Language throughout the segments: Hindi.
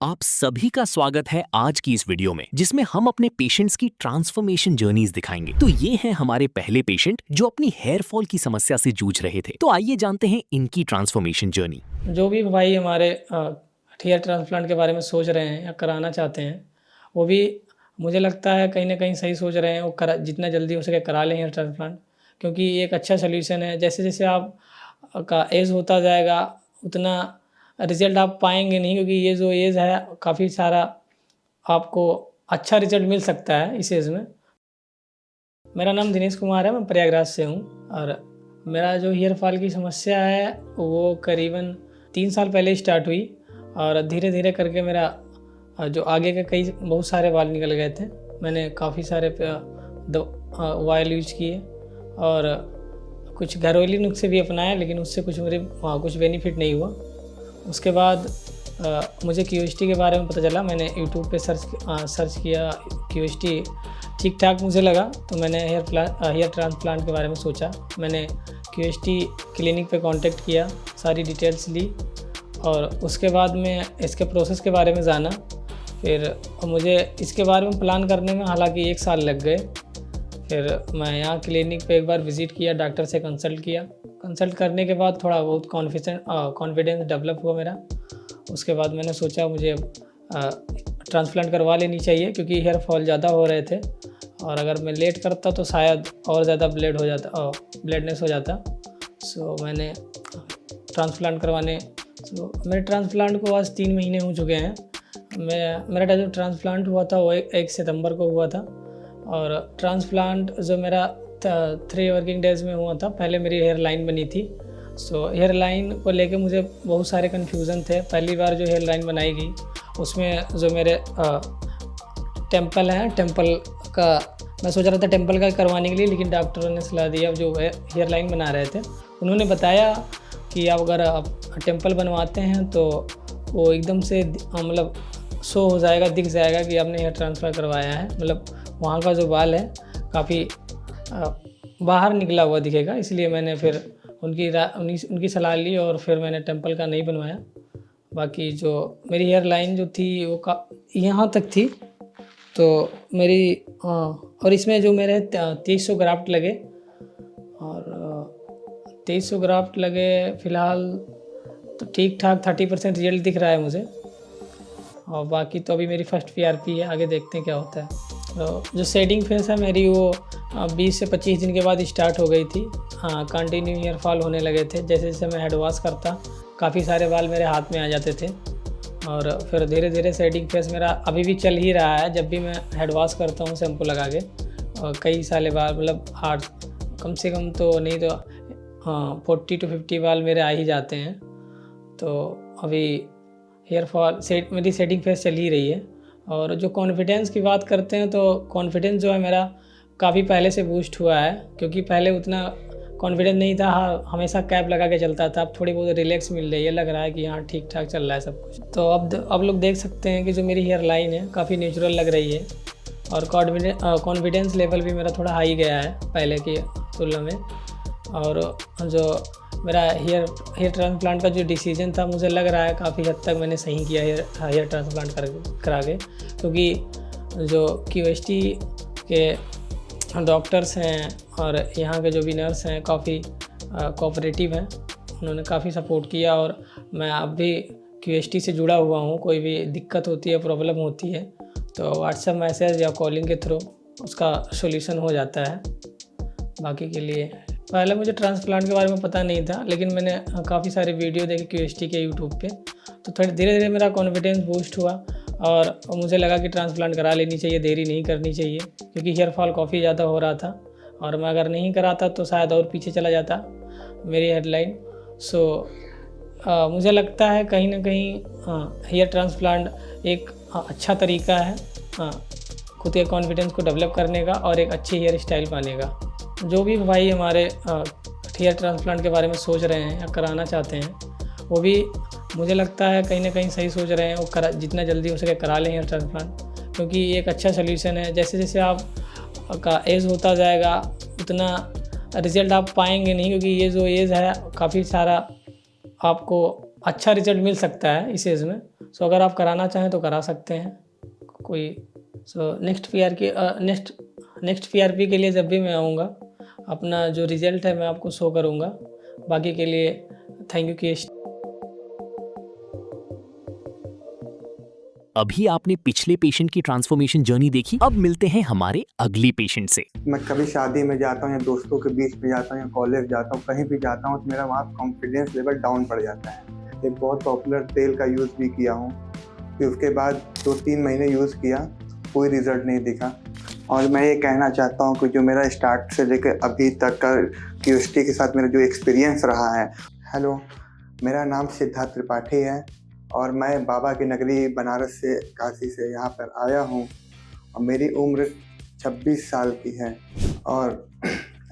आप सभी का स्वागत है आज की इस वीडियो में, जिसमें हम अपने पेशेंट्स की ट्रांसफॉर्मेशन जर्नीज दिखाएंगे। तो ये हैं हमारे पहले पेशेंट जो अपनी हेयर फॉल की समस्या से जूझ रहे थे। तो आइए जानते हैं इनकी ट्रांसफॉर्मेशन जर्नी। जो भी भाई हमारे हेयर ट्रांसप्लांट के बारे में सोच रहे हैं या कराना चाहते हैं, वो भी मुझे लगता है कहीं ना कहीं सही सोच रहे हैं। वो जितना जल्दी हो सके करा लें हेयर ट्रांसप्लांट, क्योंकि ये एक अच्छा सोल्यूशन है। जैसे जैसे आप का एज होता जाएगा उतना रिजल्ट आप पाएंगे नहीं, क्योंकि ये जो एज है काफ़ी सारा आपको अच्छा रिजल्ट मिल सकता है इस एज में। मेरा नाम दिनेश कुमार है, मैं प्रयागराज से हूँ। और मेरा जो हेयर फॉल की समस्या है वो करीबन 3 साल पहले स्टार्ट हुई, और धीरे धीरे करके मेरा जो आगे के कई बहुत सारे बाल निकल गए थे। मैंने काफ़ी सारे ऑयल यूज किए और कुछ घरेलू नुस्खे भी अपनाए, लेकिन उससे कुछ बेनिफिट नहीं हुआ। उसके बाद मुझे क्यूएसटी के बारे में पता चला। मैंने यूट्यूब पे सर्च किया, क्यूएसटी ठीक ठाक मुझे लगा, तो मैंने हेयर ट्रांसप्लांट के बारे में सोचा। मैंने क्यूएसटी क्लिनिक पे कांटेक्ट किया, सारी डिटेल्स ली, और उसके बाद मैं इसके प्रोसेस के बारे में जाना। फिर मुझे इसके बारे में प्लान करने में हालांकि 1 साल लग गए। फिर मैं यहाँ क्लिनिक पे एक बार विज़िट किया, डॉक्टर से कंसल्ट किया। कंसल्ट करने के बाद थोड़ा बहुत कॉन्फिडेंस डेवलप हुआ मेरा। उसके बाद मैंने सोचा मुझे ट्रांसप्लांट करवा लेनी चाहिए, क्योंकि हेयर फॉल ज़्यादा हो रहे थे, और अगर मैं लेट करता तो शायद और ज़्यादा ब्लेडनेस हो जाता। सो मैंने ट्रांसप्लांट मेरे ट्रांसप्लांट को आज 3 महीने हो चुके हैं। मेरा जो ट्रांसप्लांट हुआ था वो 1 सितंबर को हुआ था, और ट्रांसप्लांट जो मेरा 3 वर्किंग डेज़ में हुआ था। पहले मेरी हेयर लाइन बनी थी। सो हेयर लाइन को लेके मुझे बहुत सारे कन्फ्यूज़न थे। पहली बार जो हेयर लाइन बनाई गई उसमें जो मेरे टेम्पल हैं, टेम्पल का मैं सोच रहा था टेम्पल का करवाने के लिए, लेकिन डॉक्टरों ने सलाह दिया, जो हेयर लाइन बना रहे थे उन्होंने बताया कि आप अगर आप टेम्पल बनवाते हैं तो वो एकदम से मतलब शो हो जाएगा, दिख जाएगा कि आपने हेयर ट्रांसफ़र करवाया है। मतलब वहाँ का जो बाल है काफ़ी बाहर निकला हुआ दिखेगा। इसलिए मैंने फिर उनकी सलाह ली, और फिर मैंने टेम्पल का नहीं बनवाया। बाकी जो मेरी हेयर लाइन जो थी वो यहाँ तक थी, तो मेरी और इसमें जो मेरे 2300 ग्राफ्ट लगे, और 2300 ग्राफ्ट लगे फ़िलहाल तो ठीक ठाक 30% रिजल्ट दिख रहा है मुझे। और बाकी तो अभी मेरी फर्स्ट पीआरपी है, आगे देखते हैं क्या होता है। तो जो शेडिंग फेस है मेरी वो 20 से 25 दिन के बाद स्टार्ट हो गई थी। हाँ, कंटिन्यू हेयर फॉल होने लगे थे। जैसे जैसे मैं हेड वॉश करता काफ़ी सारे बाल मेरे हाथ में आ जाते थे, और फिर धीरे धीरे शेडिंग फेस मेरा अभी भी चल ही रहा है। जब भी मैं हेड वॉश करता हूँ शैम्पू लगा के, और कई सारे बाल मतलब 8 कम से कम तो नहीं तो 40 to 50 बाल मेरे आ ही जाते हैं। तो अभी हेयर फॉल मेरी सेटिंग फेस चल ही रही है। और जो कॉन्फिडेंस की बात करते हैं, तो कॉन्फिडेंस जो है मेरा काफ़ी पहले से बूस्ट हुआ है, क्योंकि पहले उतना कॉन्फिडेंस नहीं था। हाँ, हमेशा कैप लगा के चलता था। अब थोड़ी बहुत रिलैक्स मिल रही है, लग रहा है कि हाँ ठीक ठाक चल रहा है सब कुछ। तो अब लोग देख सकते हैं कि जो मेरी हेयर लाइन है काफ़ी नेचुरल लग रही है, और कॉन्फिडेंस लेवल भी मेरा थोड़ा हाई गया है पहले की तुलना में। और जो मेरा हेयर ट्रांसप्लांट का जो डिसीजन था, मुझे लग रहा है काफ़ी हद तक मैंने सही किया हेयर ट्रांसप्लांट करा के, क्योंकि जो क्यूएसटी के डॉक्टर्स हैं और यहाँ के जो भी नर्स हैं काफ़ी कोऑपरेटिव हैं। उन्होंने काफ़ी सपोर्ट किया, और मैं अब भी क्यूएसटी से जुड़ा हुआ हूँ। कोई भी दिक्कत होती है, प्रॉब्लम होती है, तो व्हाट्सएप मैसेज या कॉलिंग के थ्रू उसका सोल्यूशन हो जाता है। बाकी के लिए पहले मुझे ट्रांसप्लांट के बारे में पता नहीं था, लेकिन मैंने काफ़ी सारे वीडियो देखे क्यूएसटी के यूट्यूब पे, तो थोड़ी धीरे धीरे मेरा कॉन्फिडेंस बूस्ट हुआ, और मुझे लगा कि ट्रांसप्लांट करा लेनी चाहिए, देरी नहीं करनी चाहिए, क्योंकि हेयर फॉल काफ़ी ज़्यादा हो रहा था, और मैं अगर नहीं कराता तो शायद और पीछे चला जाता मेरी हेडलाइन। सो मुझे लगता है कहीं ना कहीं हेयर ट्रांसप्लांट एक अच्छा तरीका है खुद के कॉन्फिडेंस को डेवलप करने का, और एक अच्छी हेयर स्टाइल पाने का। जो भी भाई हमारे हेयर ट्रांसप्लांट के बारे में सोच रहे हैं या कराना चाहते हैं, वो भी मुझे लगता है कहीं ना कहीं सही सोच रहे हैं। वो जितना जल्दी हो सके करा लें हेयर ट्रांसप्लांट, क्योंकि ये एक अच्छा सोल्यूशन है। जैसे जैसे आप का एज होता जाएगा उतना रिजल्ट आप पाएंगे नहीं, क्योंकि ये जो एज है काफ़ी सारा आपको अच्छा रिजल्ट मिल सकता है इस एज में। सो अगर आप कराना चाहें तो करा सकते हैं कोई। सो नेक्स्ट पीआरपी के लिए जब भी मैं आऊँगा, अपना जो रिजल्ट है मैं आपको शो करूँगा। बाकी के लिए थैंक यू कि अभी आपने पिछले पेशेंट की ट्रांसफॉर्मेशन जर्नी देखी, अब मिलते हैं हमारे अगले पेशेंट से। मैं कभी शादी में जाता हूँ या दोस्तों के बीच में जाता हूँ या कॉलेज जाता हूँ, कहीं भी जाता हूँ तो मेरा वहाँ कॉन्फिडेंस लेवल डाउन पड़ जाता है। एक बहुत पॉपुलर तेल का यूज़ भी किया हूँ, फिर उसके बाद 2-3 महीने यूज़ किया, कोई रिज़ल्ट नहीं दिखा। और मैं ये कहना चाहता हूँ कि जो मेरा स्टार्ट से लेकर अभी तक का क्यूएसटी के साथ मेरा जो एक्सपीरियंस रहा है। हेलो, मेरा नाम सिद्धार्थ त्रिपाठी है और मैं बाबा की नगरी बनारस से, काशी से यहाँ पर आया हूँ और मेरी उम्र 26 साल की है। और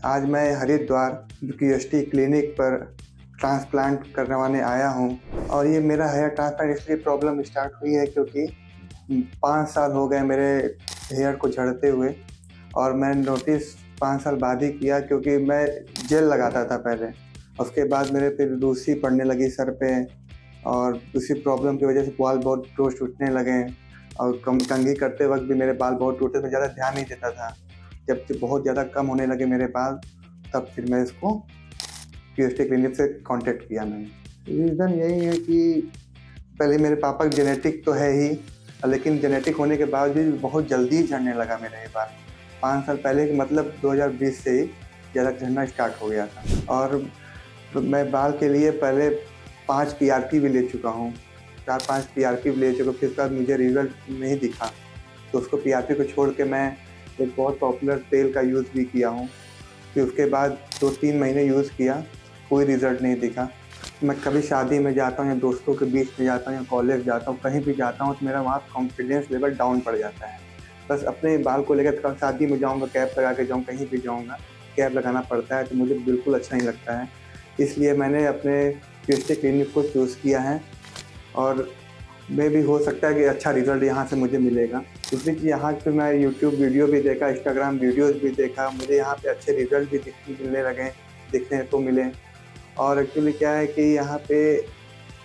आज मैं हरिद्वार क्यूएसटी क्लिनिक पर ट्रांसप्लांट करवाने आया हूँ। और ये मेरा हेयर ट्रांसप्लांट इसलिए प्रॉब्लम स्टार्ट हुई है क्योंकि 5 साल हो गए मेरे हेयर को झड़ते हुए, और मैं नोटिस 5 साल बाद ही किया क्योंकि मैं जेल लगाता था पहले। उसके बाद मेरे फिर रूसी पड़ने लगी सर पे, और उसी प्रॉब्लम की वजह से बाल बहुत रोज टूटने लगे, और कंघी करते वक्त भी मेरे बाल बहुत टूटे, तो ज़्यादा ध्यान नहीं देता था। जब बहुत ज़्यादा कम होने लगे मेरे बाल, तब फिर मैं इसको क्यूएसटी क्लिनिक से कांटेक्ट किया मैंने। रीज़न यही है कि पहले मेरे पापा की जेनेटिक तो है ही, लेकिन जेनेटिक होने के बाद भी बहुत जल्दी झड़ने लगा मेरे ये बाल। 5 साल पहले मतलब 2020 से ही ज़्यादा झड़ना स्टार्ट हो गया था। और मैं बाल के लिए पहले 5 पीआरपी भी ले चुका हूँ, 4-5 पीआरपी भी ले चुका, फिर उसके बाद मुझे रिज़ल्ट नहीं दिखा, तो उसको पीआरपी को छोड़ के मैं एक बहुत पॉपुलर तेल का यूज़ भी किया हूँ। फिर उसके बाद 2-3 महीने यूज़ किया, कोई रिज़ल्ट नहीं दिखा। मैं कभी शादी में जाता हूँ या दोस्तों के बीच में जाता हूँ या कॉलेज जाता हूँ, कहीं भी जाता हूँ तो मेरा वहाँ कॉन्फिडेंस लेवल डाउन पड़ जाता है। बस अपने बाल को लेकर शादी में जाऊँगा, कैप लगा के जाऊँ, कहीं भी जाऊँगा कैप लगाना पड़ता है, तो मुझे बिल्कुल अच्छा नहीं लगता है। इसलिए मैंने अपने क्यूएसटी क्लिनिक को चूज़ किया है, और मे भी हो सकता है कि अच्छा रिज़ल्ट यहाँ से मुझे मिलेगा। दूसरी चीज़, यहाँ पे मैं यूट्यूब वीडियो भी देखा, इंस्टाग्राम वीडियोज़ भी देखा, मुझे यहाँ पे अच्छे रिज़ल्ट भी मिलने लगे, देखने को मिले। और एक्चुअली क्या है कि यहाँ पे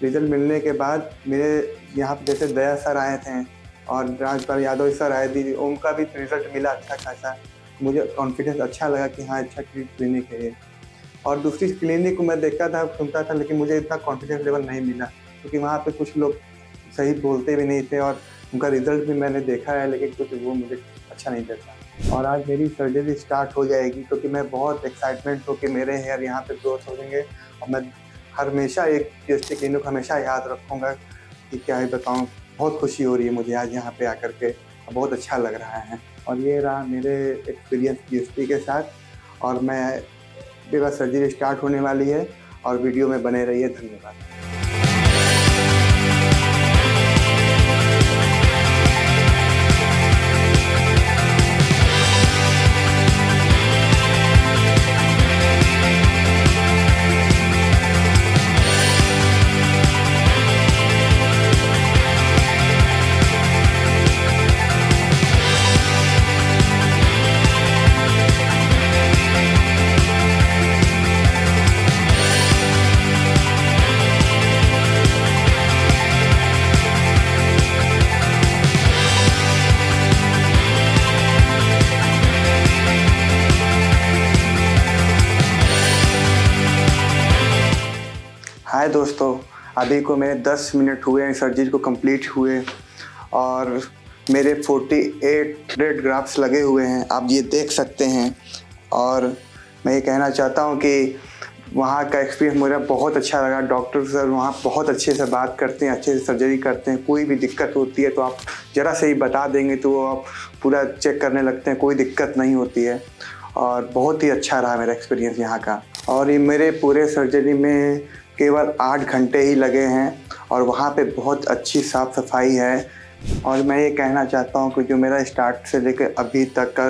रिज़ल्ट मिलने के बाद मेरे यहाँ पे जैसे दया सर आए थे और राजपाल यादव सर आए थे, उनका भी रिज़ल्ट मिला अच्छा खासा। मुझे कॉन्फिडेंस अच्छा लगा कि हाँ, अच्छा क्लिनिक है ये। और दूसरी क्लिनिक को मैं देखता था, सुनता था, लेकिन मुझे इतना कॉन्फिडेंस लेवल नहीं मिला क्योंकि वहाँ पे कुछ लोग सही बोलते भी नहीं थे, और उनका रिज़ल्ट भी मैंने देखा है, लेकिन कुछ वो मुझे अच्छा नहीं लगता। और आज मेरी सर्जरी स्टार्ट हो जाएगी क्योंकि मैं बहुत एक्साइटमेंट हूँ कि मेरे हेयर यहाँ पे ग्रोथ हो जाएंगे, और मैं हमेशा एक क्यूएसटी क्लिनिक हमेशा याद रखूँगा कि क्या ही बताऊँ। बहुत खुशी हो रही है मुझे आज यहाँ पे आकर के, बहुत अच्छा लग रहा है। और ये रहा मेरे एक्सपीरियंस क्यूएसटी के साथ, और मेरा सर्जरी स्टार्ट होने वाली है, और वीडियो में बने रहिए। धन्यवाद। हाय दोस्तों, अभी को मेरे 10 मिनट हुए हैं सर्जरी को कंप्लीट हुए, और मेरे 48 रेड ग्राफ्स लगे हुए हैं, आप ये देख सकते हैं। और मैं ये कहना चाहता हूँ कि वहाँ का एक्सपीरियंस मेरा बहुत अच्छा लगा। डॉक्टर सर वहाँ बहुत अच्छे से बात करते हैं, अच्छे से सर्जरी करते हैं। कोई भी दिक्कत होती है तो आप ज़रा से ही बता देंगे तो वो आप पूरा चेक करने लगते हैं, कोई दिक्कत नहीं होती है। और बहुत ही अच्छा रहा मेरा एक्सपीरियंस यहाँ का। और ये मेरे पूरे सर्जरी में केवल 8 घंटे ही लगे हैं, और वहाँ पे बहुत अच्छी साफ़ सफाई है। और मैं ये कहना चाहता हूँ कि जो मेरा स्टार्ट से लेकर अभी तक का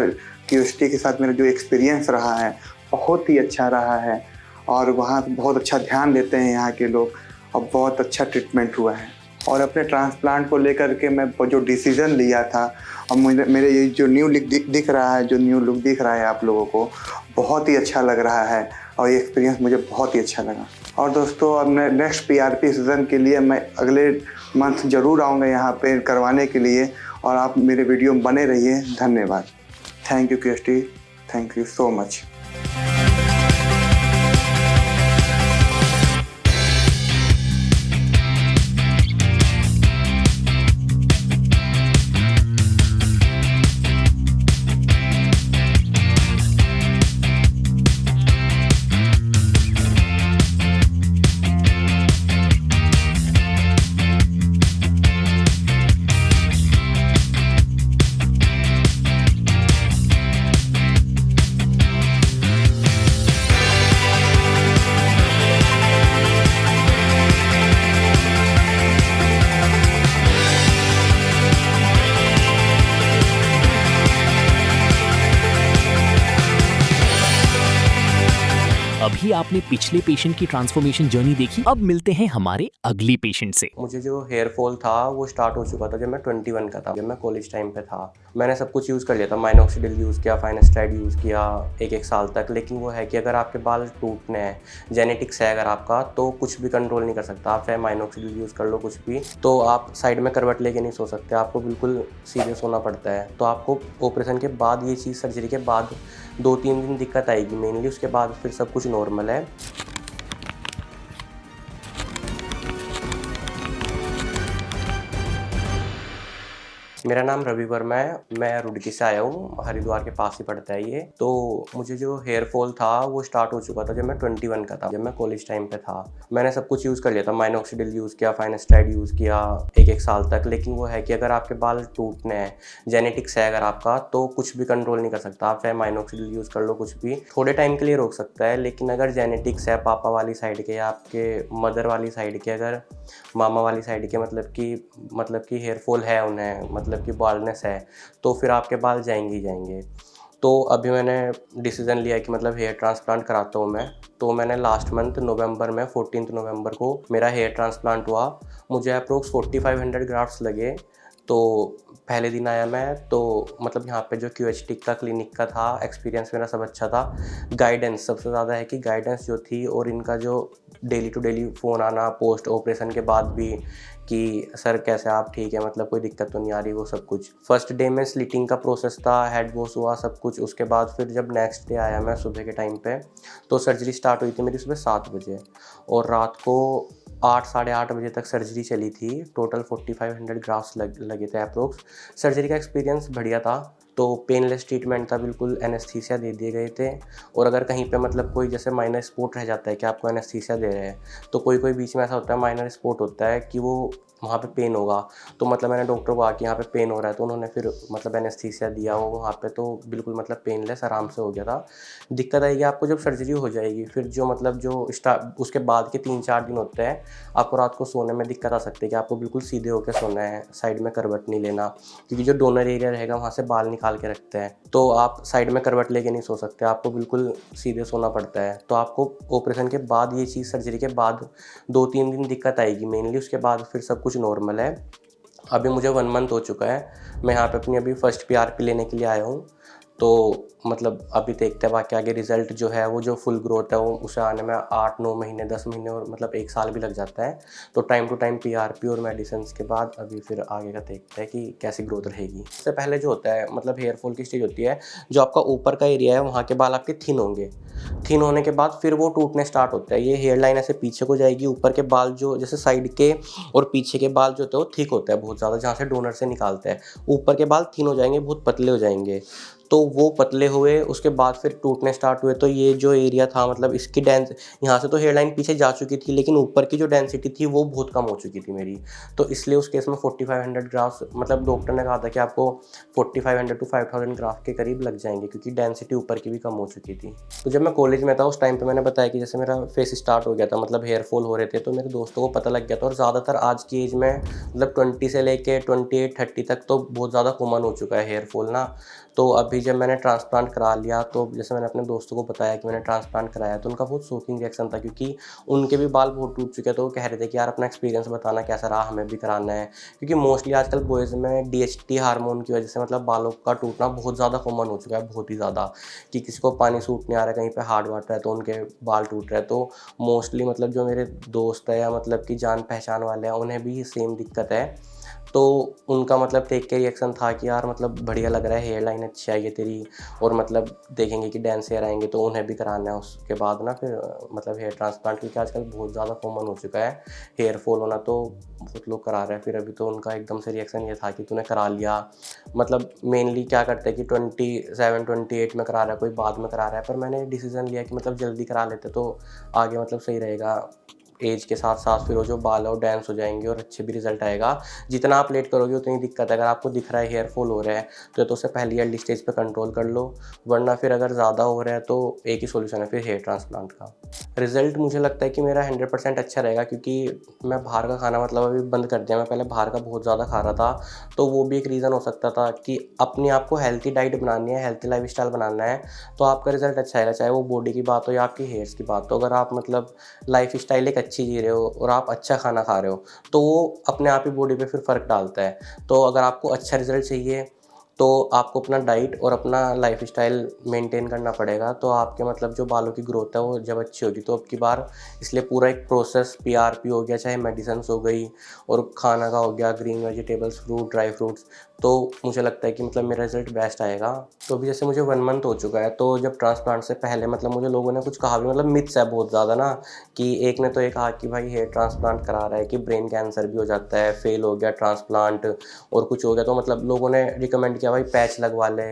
क्यूएसटी के साथ मेरा जो एक्सपीरियंस रहा है, बहुत ही अच्छा रहा है। और वहाँ पे बहुत अच्छा ध्यान देते हैं यहाँ के लोग, और बहुत अच्छा ट्रीटमेंट हुआ है। और अपने ट्रांसप्लांट को लेकर के मैं जो डिसीज़न लिया था, और मेरे ये जो न्यू लुक दिख रहा है, जो न्यू लुक दिख रहा है आप लोगों को, बहुत ही अच्छा लग रहा है, और ये एक्सपीरियंस मुझे बहुत ही अच्छा लगा। और दोस्तों अब मैं नेक्स्ट PRP सीज़न के लिए मैं अगले मंथ ज़रूर आऊँगा यहाँ पे करवाने के लिए, और आप मेरे वीडियो में बने रहिए। धन्यवाद। Thank you KST, thank you so much. अभी आपने पिछले पेशेंट की ट्रांसफॉर्मेशन जर्नी देखी, अब मिलते हैं हमारे अगले पेशेंट से। मुझे जो हेयर फॉल था वो स्टार्ट हो चुका था जब मैं 21 का था, जब मैं कॉलेज टाइम पे था। मैंने सब कुछ यूज़ कर लिया था, माइनॉक्सिडिल यूज़ किया, फाइनेस्टाइड यूज़ किया एक साल तक। लेकिन वो है कि अगर आपके बाल टूटने हैं, जेनेटिक्स है अगर आपका, तो कुछ भी कंट्रोल नहीं कर सकता। आप चाहे माइनॉक्सिडिल यूज़ कर लो कुछ भी, तो आप साइड में करवट लेके नहीं सो सकते, आपको बिल्कुल सीधे सोना पड़ता है। तो आपको ऑपरेशन के बाद ये चीज़, सर्जरी के बाद 2-3 दिन दिक्कत आएगी मेनली, उसके बाद फिर सब कुछ नॉर्मल है। मेरा नाम रवि वर्मा है, मैं रुड़की से आया हूँ, हरिद्वार के पास ही पड़ता है ये। तो मुझे जो हेयर फॉल था वो स्टार्ट हो चुका था जब मैं 21 का था, जब मैं कॉलेज टाइम पे था। मैंने सब कुछ यूज़ कर लिया था, माइनॉक्सिडिल यूज़ किया, फाइनेस्टाइड यूज़ किया एक साल तक। लेकिन वो है कि अगर आपके बाल टूटने हैं, जेनेटिक्स है अगर आपका, तो कुछ भी कंट्रोल नहीं कर सकता। आप चाहे माइनॉक्सिडिल यूज़ कर लो कुछ भी, थोड़े टाइम के लिए रोक सकता है। लेकिन अगर जेनेटिक्स है पापा वाली साइड के या आपके मदर वाली साइड के, अगर मामा वाली साइड के, मतलब कि हेयर फॉल है उन्हें, मतलब कि बालनेस है, तो फिर आपके बाल जाएंगे ही जाएंगे। तो अभी मैंने डिसीज़न लिया है कि मतलब हेयर ट्रांसप्लांट कराता हूँ मैं। तो मैंने लास्ट मंथ नवंबर में 14 नवंबर को मेरा हेयर ट्रांसप्लांट हुआ। मुझे अप्रोक्स 4500 ग्राफ्ट्स लगे। तो पहले दिन आया मैं, तो मतलब यहाँ पे जो QHT का क्लिनिक का था एक्सपीरियंस मेरा सब अच्छा था। गाइडेंस सबसे ज़्यादा है कि गाइडेंस जो थी, और इनका जो डेली टू डेली फ़ोन आना पोस्ट ऑपरेशन के बाद भी कि सर कैसे आप ठीक है, मतलब कोई दिक्कत तो नहीं आ रही, वो सब कुछ। फर्स्ट डे में स्लिटिंग का प्रोसेस था, हेड वॉश हुआ सब कुछ। उसके बाद फिर जब नेक्स्ट डे आया मैं सुबह के टाइम पे, तो सर्जरी स्टार्ट हुई थी मेरी सुबह 7 बजे, और रात को 8 साढ़े 8 बजे तक सर्जरी चली थी। टोटल 4500 ग्राफ्ट्स लगे थे अप्रोक्स। सर्जरी का एक्सपीरियंस बढ़िया था। तो पेनलेस ट्रीटमेंट था, बिल्कुल एनेस्थीसिया दे दिए गए थे। और अगर कहीं पे मतलब कोई जैसे माइनर स्पॉट रह जाता है कि आपको एनेस्थीसिया दे रहे हैं, तो कोई बीच में ऐसा होता है माइनर स्पॉट होता है कि वो वहाँ पे पेन होगा, तो मतलब मैंने डॉक्टर को कहा कि यहाँ पे पेन हो रहा है, तो उन्होंने फिर मतलब एनेस्थीसिया दिया वो वहाँ पे, तो बिल्कुल मतलब पेनलेस आराम से हो गया था। दिक्कत आएगी आपको जब सर्जरी हो जाएगी, फिर जो मतलब जो उसके बाद के 3-4 दिन होते हैं, आपको रात को सोने में दिक्कत आ सकती है कि आपको बिल्कुल सीधे होकर सोना है, साइड में करवट नहीं लेना, क्योंकि जो डोनर एरिया रहेगा वहाँ से बाल निकाल के रखते हैं, तो आप साइड में करवट लेके नहीं सो सकते, आपको बिल्कुल सीधे सोना पड़ता है। तो आपको ऑपरेशन के बाद ये चीज़, सर्जरी के बाद 2-3 दिन दिक्कत आएगी मेनली, उसके बाद फिर सब कुछ नॉर्मल है। अभी मुझे 1 मंथ हो चुका है, मैं यहाँ पे अपनी अभी फर्स्ट PRP लेने के लिए आया हूँ। तो मतलब अभी देखते हैं बाकी आगे रिज़ल्ट जो है, वो जो फुल ग्रोथ है वो उसे आने में 8-9 महीने 10 महीने और मतलब 1 साल भी लग जाता है। तो टाइम टू टाइम PRP और मेडिसिन के बाद अभी फिर आगे का देखते हैं कि कैसी ग्रोथ रहेगी। इससे पहले जो होता है मतलब हेयर फॉल की स्टेज होती है, जो आपका ऊपर का एरिया है वहाँ के बाल आपके थिन होंगे। थिन होने के बाद फिर वो टूटने स्टार्ट होता है। ये हेयर लाइन ऐसे पीछे को जाएगी, ऊपर के बाल जो जैसे साइड के और पीछे के बाल जो होते हैं वो थिक होता है बहुत ज़्यादा, जहाँ से डोनर से निकालते हैं। ऊपर के बाल थिन हो जाएंगे, बहुत पतले हो जाएंगे। तो वो पतले हुए, उसके बाद फिर टूटने स्टार्ट हुए। तो ये जो एरिया था मतलब इसकी यहाँ से तो हेयर लाइन पीछे जा चुकी थी, लेकिन ऊपर की जो डेंसिटी थी वो बहुत कम हो चुकी थी मेरी। तो इसलिए उस केस में 4500 ग्राफ्स, मतलब डॉक्टर ने कहा था कि आपको 4500 to 5000 ग्राफ के करीब लग जाएंगे, क्योंकि डेंसिटी ऊपर की भी कम हो चुकी थी। तो जब मैं कॉलेज में था उस टाइम पे मैंने बताया कि जैसे मेरा फेस स्टार्ट हो गया था, मतलब हेयर फॉल हो रहे थे, तो मेरे दोस्तों को पता लग गया था। और ज़्यादातर आज की एज में मतलब 20 से लेके 28-30 तक तो बहुत ज़्यादा कॉमन हो चुका है हेयर फॉल ना। तो अभी जब मैंने ट्रांसप्लांट करा लिया तो जैसे मैंने अपने दोस्तों को बताया कि मैंने ट्रांसप्लांट कराया तो उनका बहुत शॉकिंग रिएक्शन था, क्योंकि उनके भी बाल बहुत टूट चुके, तो वो कह रहे थे कि यार अपना एक्सपीरियंस बताना कैसा रहा, हमें भी कराना है। क्योंकि मोस्टली आजकल बॉयज़ में DHT हार्मोन की वजह से मतलब बालों का टूटना बहुत ज़्यादा कॉमन हो चुका है, बहुत ही ज़्यादा, कि किसी को पानी सूट नहीं आ रहा है, कहीं पे हार्ड वाटर है तो उनके बाल टूट रहे हैं। तो मोस्टली मतलब जो मेरे दोस्त है या मतलब कि जान पहचान वाले हैं उन्हें भी सेम दिक्कत है। तो उनका मतलब देख के रिएक्शन था कि यार मतलब बढ़िया लग रहा है, हेयर लाइन अच्छी आई है तेरी, और मतलब देखेंगे कि डेंस हेयर आएंगे तो उन्हें भी कराना है उसके बाद ना फिर मतलब हेयर ट्रांसप्लांट, क्योंकि आजकल बहुत ज़्यादा कॉमन हो चुका है हेयर फॉल होना, तो बहुत लोग करा रहे हैं। फिर अभी तो उनका एकदम से रिएक्शन ये था कि तूने करा लिया, मतलब मेनली क्या करते हैं कि 27-28 में करा रहा है, कोई बाद में करा रहा है, पर मैंने डिसीज़न लिया कि मतलब जल्दी करा लेते तो आगे मतलब सही रहेगा। एज के साथ साथ फिर वो जो बाल है वो डांस हो जाएंगे और अच्छे भी रिजल्ट आएगा। जितना आप लेट करोगे उतनी दिक्कत है। अगर आपको दिख रहा है हेयर फॉल हो रहा है तो उससे पहले अर्ली स्टेज पे कंट्रोल कर लो, वरना फिर अगर ज़्यादा हो रहा है तो एक ही सोल्यूशन है फिर हेयर ट्रांसप्लांट का। रिजल्ट मुझे लगता है कि मेरा 100% अच्छा रहेगा, क्योंकि मैं बाहर का खाना मतलब अभी बंद कर दिया। मैं पहले बाहर का बहुत ज़्यादा खा रहा था, तो वो भी एक रीज़न हो सकता था कि अपने आप को हेल्थी डाइट बनानी है, हेल्थी लाइफस्टाइल बनाना है, तो आपका रिजल्ट अच्छा आएगा, चाहे वो बॉडी की बात हो या आपकी हेयर्स की बात हो। अगर आप मतलब लाइफस्टाइल एक अच्छी जी रहे हो और आप अच्छा खाना खा रहे हो तो वो अपने आप ही बॉडी पे फिर फ़र्क डालता है। तो अगर आपको अच्छा रिजल्ट चाहिए तो आपको अपना डाइट और अपना लाइफस्टाइल मेंटेन करना पड़ेगा। तो आपके मतलब जो बालों की ग्रोथ है वो जब अच्छी होगी तो अब की बार इसलिए पूरा एक प्रोसेस PRP हो गया, चाहे मेडिसिन्स हो गई और खाना का हो गया, green vegetables, fruit, dry fruits, तो मुझे लगता है कि मतलब मेरा रिजल्ट बेस्ट आएगा। तो अभी जैसे मुझे 1 मंथ हो चुका है, तो जब ट्रांसप्लांट से पहले मतलब मुझे लोगों ने कुछ कहा भी, मतलब मिथ्स है बहुत ज़्यादा ना, कि एक ने तो ये कहा कि भाई हेयर ट्रांसप्लांट करा रहा है कि ब्रेन कैंसर भी हो जाता है, फेल हो गया ट्रांसप्लांट और कुछ हो गया, तो मतलब लोगों ने रिकमेंड किया भाई पैच लगवा ले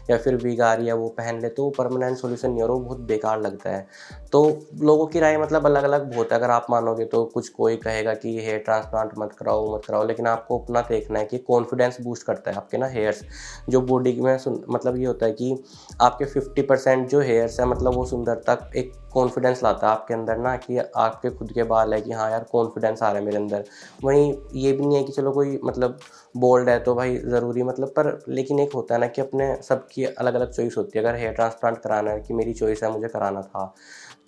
या फिर वीग आ रही है वो पहन ले, तो परमानेंट सोल्यूशन नहीं हो रहा, वो बहुत बेकार लगता है। तो लोगों की राय मतलब अलग अलग बहुत है। अगर आप मानोगे तो कुछ कोई कहेगा कि हेयर ट्रांसप्लांट मत कराओ, लेकिन आपको अपना देखना है कि कॉन्फिडेंस बूस्ट करता है आपके ना हेयर्स, जो बॉडी में मतलब ये होता है कि आपके 50% जो हेयर्स है मतलब वो सुंदरता एक कॉन्फिडेंस लाता है आपके अंदर ना, कि आपके खुद के बाल है कि हाँ यार कॉन्फिडेंस आ रहा है मेरे अंदर। वहीं ये भी नहीं है कि चलो कोई मतलब बोल्ड है तो भाई ज़रूरी मतलब, पर लेकिन एक होता है ना कि अपने सबकी अलग अलग चॉइस होती है। अगर हेयर ट्रांसप्लांट कराना है कि मेरी चॉइस है, मुझे कराना था,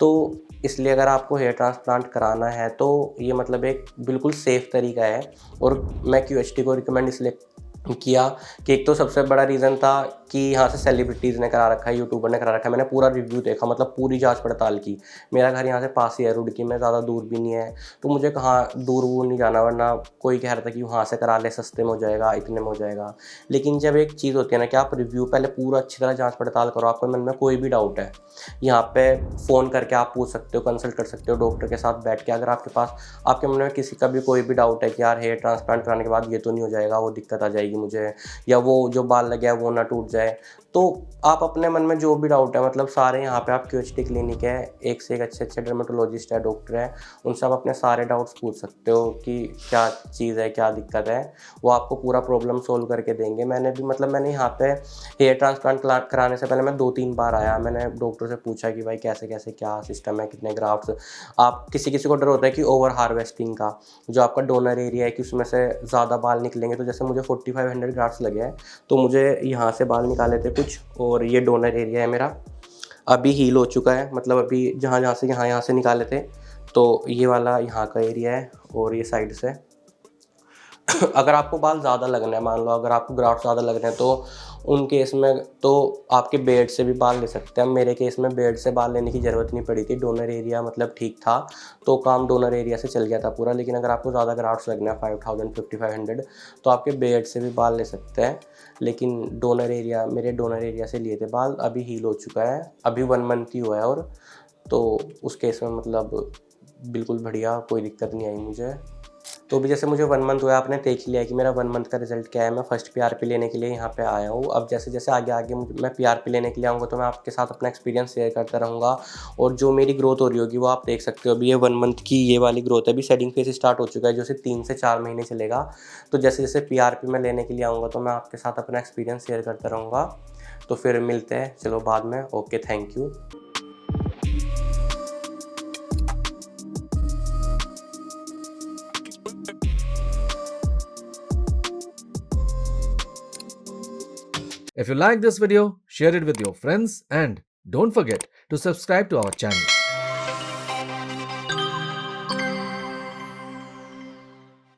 तो इसलिए अगर आपको हेयर ट्रांसप्लांट कराना है तो ये मतलब एक बिल्कुल सेफ़ तरीका है। और मैं QHT को रिकमेंड इसलिए किया कि एक तो सबसे बड़ा रीज़न था कि यहाँ से सेलिब्रिटीज़ ने करा रखा है, यूट्यूबर ने करा रखा है। मैंने पूरा रिव्यू देखा, मतलब पूरी जांच पड़ताल की। मेरा घर यहाँ से पास ही है, रुड़की में, ज़्यादा दूर भी नहीं है, तो मुझे कहाँ दूर वूर नहीं जाना, वरना कोई कह रहा था कि वहाँ से करा ले, सस्ते में हो जाएगा, इतने में हो जाएगा। लेकिन जब एक चीज़ होती है ना कि आप रिव्यू पहले पूरा अच्छी तरह जाँच पड़ताल करो, आपके मन में कोई भी डाउट है, यहाँ पे फ़ोन करके आप पूछ सकते हो, कंसल्ट कर सकते हो डॉक्टर के साथ बैठ के। अगर आपके पास आपके मन में किसी का भी कोई भी डाउट है कि यार हेयर ट्रांसप्लांट कराने के बाद ये तो नहीं हो जाएगा, वो दिक्कत आ जाएगी मुझे, या वो जो बाल लगे हैं वो ना टूट जाए, तो आप अपने मन में जो भी डाउट है मतलब सारे यहाँ पे आप QHT क्लिनिक है, एक से एक अच्छे अच्छे डर्मेटोलॉजिस्ट है, डॉक्टर है, उनसे आप अपने सारे डाउट्स पूछ सकते हो कि क्या चीज़ है, क्या दिक्कत है, वो आपको पूरा प्रॉब्लम सोल्व करके देंगे। मैंने भी मतलब मैंने यहाँ पे हेयर ट्रांसप्लांट कराने से पहले मैं 2-3 बार आया, मैंने डॉक्टर से पूछा कि भाई कैसे कैसे क्या सिस्टम है, कितने ग्राफ्ट्स। आप किसी किसी को डर होता है कि ओवर हार्वेस्टिंग का, जो आपका डोनर एरिया है कि उसमें से ज़्यादा बाल निकलेंगे, तो जैसे मुझे 4500 ग्राफ्ट्स लगे हैं, तो मुझे यहाँ से बाल निकाले थे कुछ, और ये डोनर एरिया है मेरा, अभी हील हो चुका है, मतलब अभी जहाँ जहाँ से यहाँ से निकाले थे, तो ये वाला यहाँ का एरिया है और ये साइड से। अगर आपको बाल ज़्यादा लगना है, मान लो अगर आपको ग्राफ्ट ज़्यादा लग रहे हैं, तो उन केस में तो आपके बेड से भी बाल ले सकते हैं। मेरे केस में बेड से बाल लेने की ज़रूरत नहीं पड़ी थी, डोनर एरिया मतलब ठीक था, तो काम डोनर एरिया से चल गया था पूरा। लेकिन अगर आपको ज़्यादा ग्राफ्ट्स लगना है 5000 5500, तो आपके बेड से भी बाल ले सकते हैं। लेकिन डोनर एरिया, मेरे डोनर एरिया से लिए थे बाल, अभी हील हो चुका है, अभी 1 मंथ ही हुआ है, और तो उस केस में मतलब बिल्कुल बढ़िया, कोई दिक्कत नहीं आई मुझे। तो भी जैसे मुझे 1 मंथ हुआ, आपने देख लिया कि मेरा 1 मंथ का रिजल्ट क्या है। मैं फर्स्ट PRP लेने के लिए यहाँ पे आया हूँ। अब जैसे जैसे आगे मैं PRP लेने के लिए आऊँगा, तो मैं आपके साथ अपना एक्सपीरियंस शेयर करता रहूँगा, और जो मेरी ग्रोथ हो रही होगी वो आप देख सकते हो। अभी ये 1 मंथ की ये वाली ग्रोथ है, अभी सेटिंग फेज स्टार्ट हो चुका है, जो 3 से 4 महीने चलेगा। तो जैसे जैसे PRP मैं लेने के लिए आऊँगा तो मैं आपके साथ अपना एक्सपीरियंस शेयर करता रहूँगा। तो फिर मिलते हैं, चलो बाद में। Okay, thank you. If you like this video, share it with your friends and don't forget to subscribe to our channel.